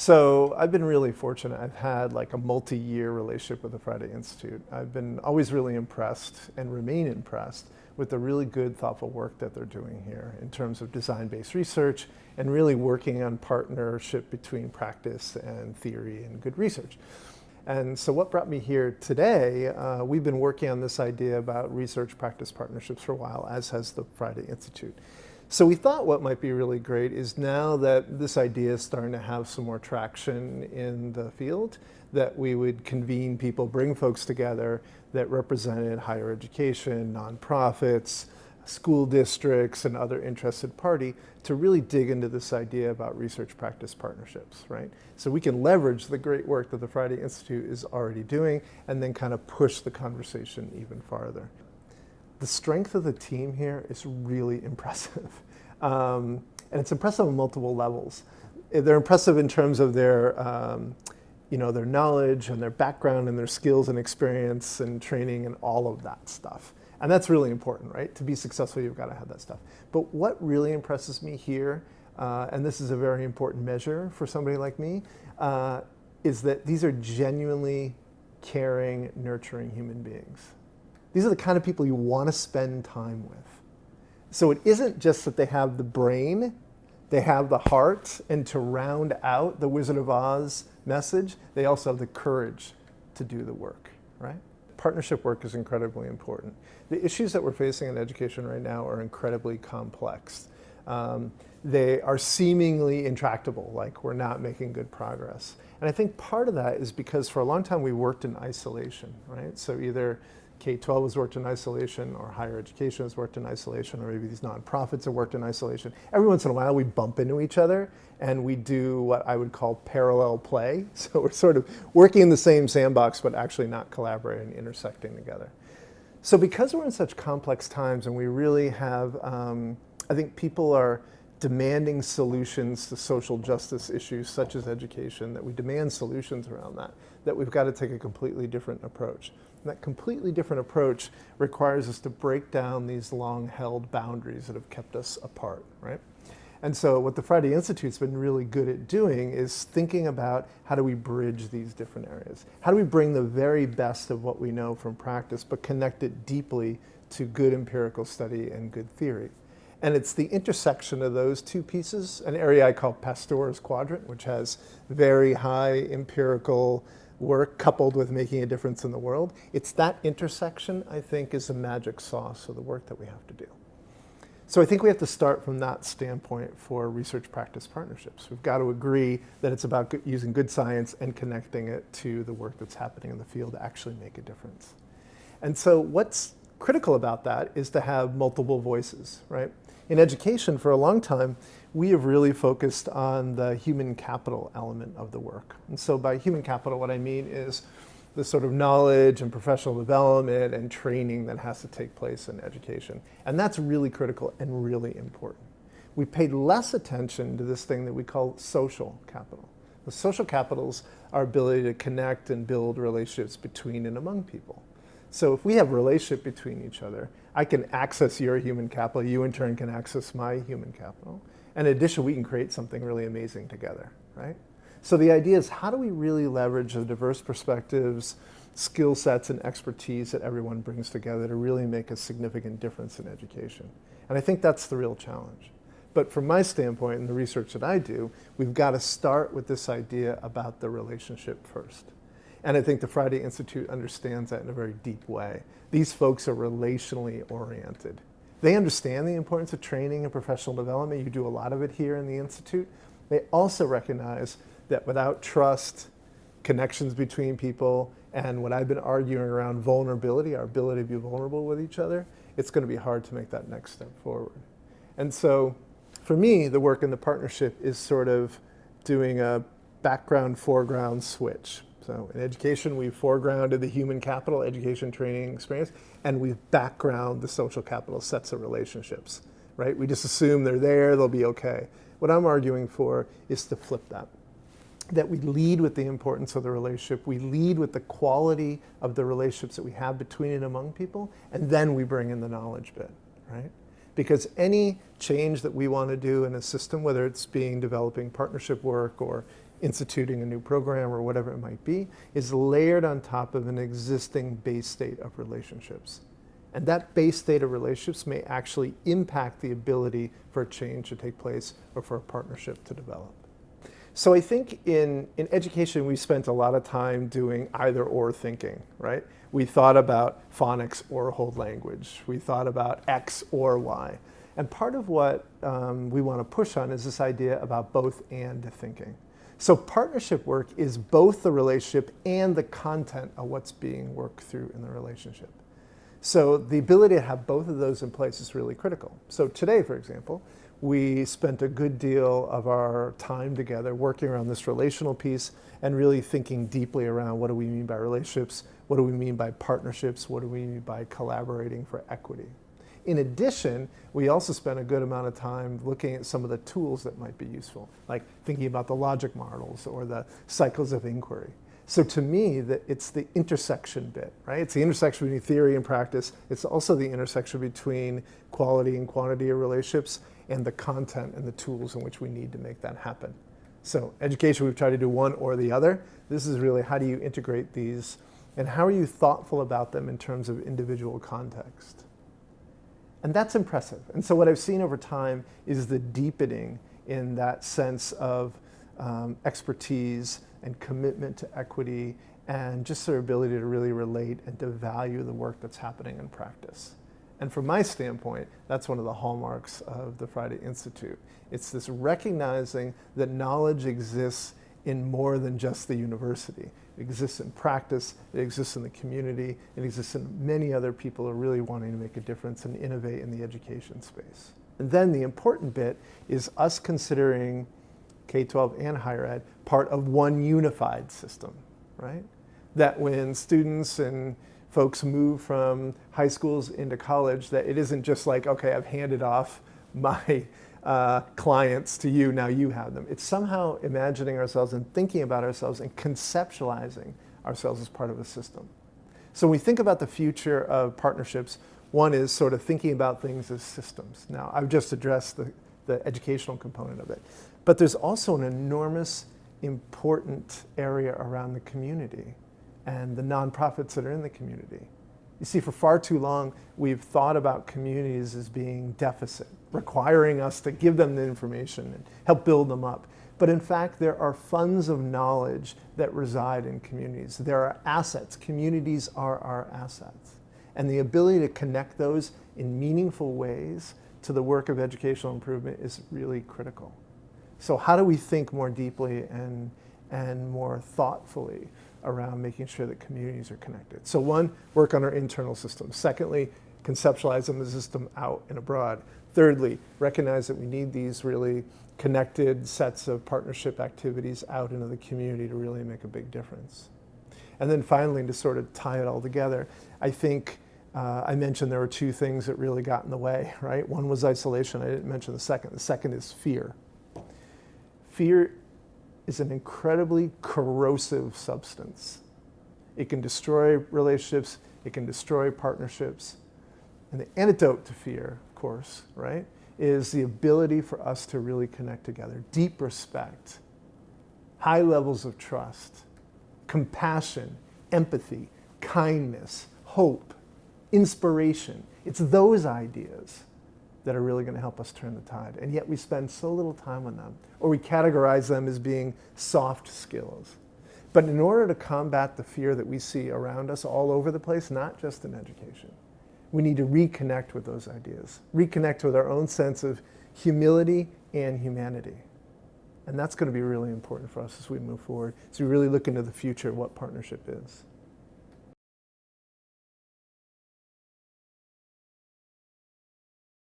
So I've been really fortunate. I've had like a multi-year relationship with the Friday Institute. I've been always really impressed and remain impressed with the really good, thoughtful work that they're doing here in terms of design-based research and really working on partnership between practice and theory and good research. And so what brought me here today, we've been working on this idea about research practice partnerships for a while, as has the Friday Institute. So we thought what might be really great is now that this idea is starting to have some more traction in the field, that we would convene people, bring folks together that represented higher education, nonprofits, school districts, and other interested party to really dig into this idea about research practice partnerships, right? So we can leverage the great work that the Friday Institute is already doing and then kind of push the conversation even farther. The strength of the team here is really impressive. And it's impressive on multiple levels. They're impressive in terms of their, their knowledge and their background and their skills and experience and training and all of that stuff. And that's really important, right? To be successful, you've got to have that stuff. But what really impresses me here, and this is a very important measure for somebody like me, is that these are genuinely caring, nurturing human beings. These are the kind of people you want to spend time with. So it isn't just that they have the brain, they have the heart, and to round out the Wizard of Oz message, they also have the courage to do the work, right? Partnership work is incredibly important. The issues that we're facing in education right now are incredibly complex. They are seemingly intractable, like we're not making good progress. And I think part of that is because for a long time we worked in isolation, right? So either K-12 has worked in isolation, or higher education has worked in isolation, or maybe these nonprofits have worked in isolation. Every once in a while we bump into each other and we do what I would call parallel play. So we're sort of working in the same sandbox but actually not collaborating, intersecting together. So because we're in such complex times and we really have, I think people are demanding solutions to social justice issues such as education, that we demand solutions around that we've got to take a completely different approach. And that completely different approach requires us to break down these long-held boundaries that have kept us apart, right? And so what the Friday Institute's been really good at doing is thinking about how do we bridge these different areas? How do we bring the very best of what we know from practice, but connect it deeply to good empirical study and good theory? And it's the intersection of those two pieces, an area I call Pasteur's quadrant, which has very high empirical work coupled with making a difference in the world. It's that intersection, I think, is the magic sauce of the work that we have to do. So I think we have to start from that standpoint for research practice partnerships. We've got to agree that it's about using good science and connecting it to the work that's happening in the field to actually make a difference. And so what's critical about that is to have multiple voices, right? In education, for a long time, we have really focused on the human capital element of the work. And so by human capital, what I mean is the sort of knowledge and professional development and training that has to take place in education. And that's really critical and really important. We paid less attention to this thing that we call social capital. The social capital's our ability to connect and build relationships between and among people. So if we have a relationship between each other, I can access your human capital, you in turn can access my human capital. And in addition, we can create something really amazing together, right? So the idea is, how do we really leverage the diverse perspectives, skill sets, and expertise that everyone brings together to really make a significant difference in education? And I think that's the real challenge. But from my standpoint and the research that I do, we've got to start with this idea about the relationship first. And I think the Friday Institute understands that in a very deep way. These folks are relationally oriented. They understand the importance of training and professional development. You do a lot of it here in the Institute. They also recognize that without trust, connections between people, and what I've been arguing around vulnerability, our ability to be vulnerable with each other, it's going to be hard to make that next step forward. And so for me, the work in the partnership is sort of doing a background-foreground switch. So in education, we've foregrounded the human capital, education, training, experience, and we've background the social capital sets of relationships, right? We just assume they're there, they'll be okay. What I'm arguing for is to flip that we lead with the importance of the relationship, we lead with the quality of the relationships that we have between and among people, and then we bring in the knowledge bit, right? Because any change that we want to do in a system, whether it's developing partnership work or instituting a new program or whatever it might be, is layered on top of an existing base state of relationships. And that base state of relationships may actually impact the ability for a change to take place or for a partnership to develop. So I think in education, we spent a lot of time doing either or thinking, right? We thought about phonics or whole language. We thought about X or Y. And part of what we want to push on is this idea about both and thinking. So partnership work is both the relationship and the content of what's being worked through in the relationship. So the ability to have both of those in place is really critical. So today, for example, we spent a good deal of our time together working around this relational piece and really thinking deeply around what do we mean by relationships, what do we mean by partnerships, what do we mean by collaborating for equity. In addition, we also spent a good amount of time looking at some of the tools that might be useful, like thinking about the logic models or the cycles of inquiry. So to me, it's the intersection bit, right? It's the intersection between theory and practice. It's also the intersection between quality and quantity of relationships and the content and the tools in which we need to make that happen. So education, we've tried to do one or the other. This is really how do you integrate these and how are you thoughtful about them in terms of individual context? And that's impressive. And so what I've seen over time is the deepening in that sense of expertise and commitment to equity and just their ability to really relate and to value the work that's happening in practice. And from my standpoint, that's one of the hallmarks of the Friday Institute. It's this recognizing that knowledge exists in more than just the university. It exists in practice, it exists in the community, it exists in many other people who are really wanting to make a difference and innovate in the education space. And then the important bit is us considering K-12 and higher ed part of one unified system, right? That when students and folks move from high schools into college, that it isn't just like, okay, I've handed off my clients to you, now you have them. It's somehow imagining ourselves and thinking about ourselves and conceptualizing ourselves as part of a system. So when we think about the future of partnerships, one is sort of thinking about things as systems. Now, I've just addressed the educational component of it, but there's also an enormous, important area around the community and the nonprofits that are in the community. You see, for far too long, we've thought about communities as being deficit, requiring us to give them the information and help build them up. But in fact, there are funds of knowledge that reside in communities. There are assets. Communities are our assets. And the ability to connect those in meaningful ways to the work of educational improvement is really critical. So how do we think more deeply and more thoughtfully around making sure that communities are connected? So one, work on our internal systems. Secondly, conceptualize them as a system out and abroad. Thirdly, recognize that we need these really connected sets of partnership activities out into the community to really make a big difference. And then finally, to sort of tie it all together, I think I mentioned there were two things that really got in the way, right? One was isolation. I didn't mention the second. The second is fear. Fear is an incredibly corrosive substance. It can destroy relationships, it can destroy partnerships. And the antidote to fear, of course, right, is the ability for us to really connect together. Deep respect, high levels of trust, compassion, empathy, kindness, hope, inspiration. It's those ideas that are really going to help us turn the tide. And yet we spend so little time on them, or we categorize them as being soft skills. But in order to combat the fear that we see around us all over the place, not just in education, we need to reconnect with those ideas, reconnect with our own sense of humility and humanity. And that's going to be really important for us as we move forward, as we really look into the future of what partnership is.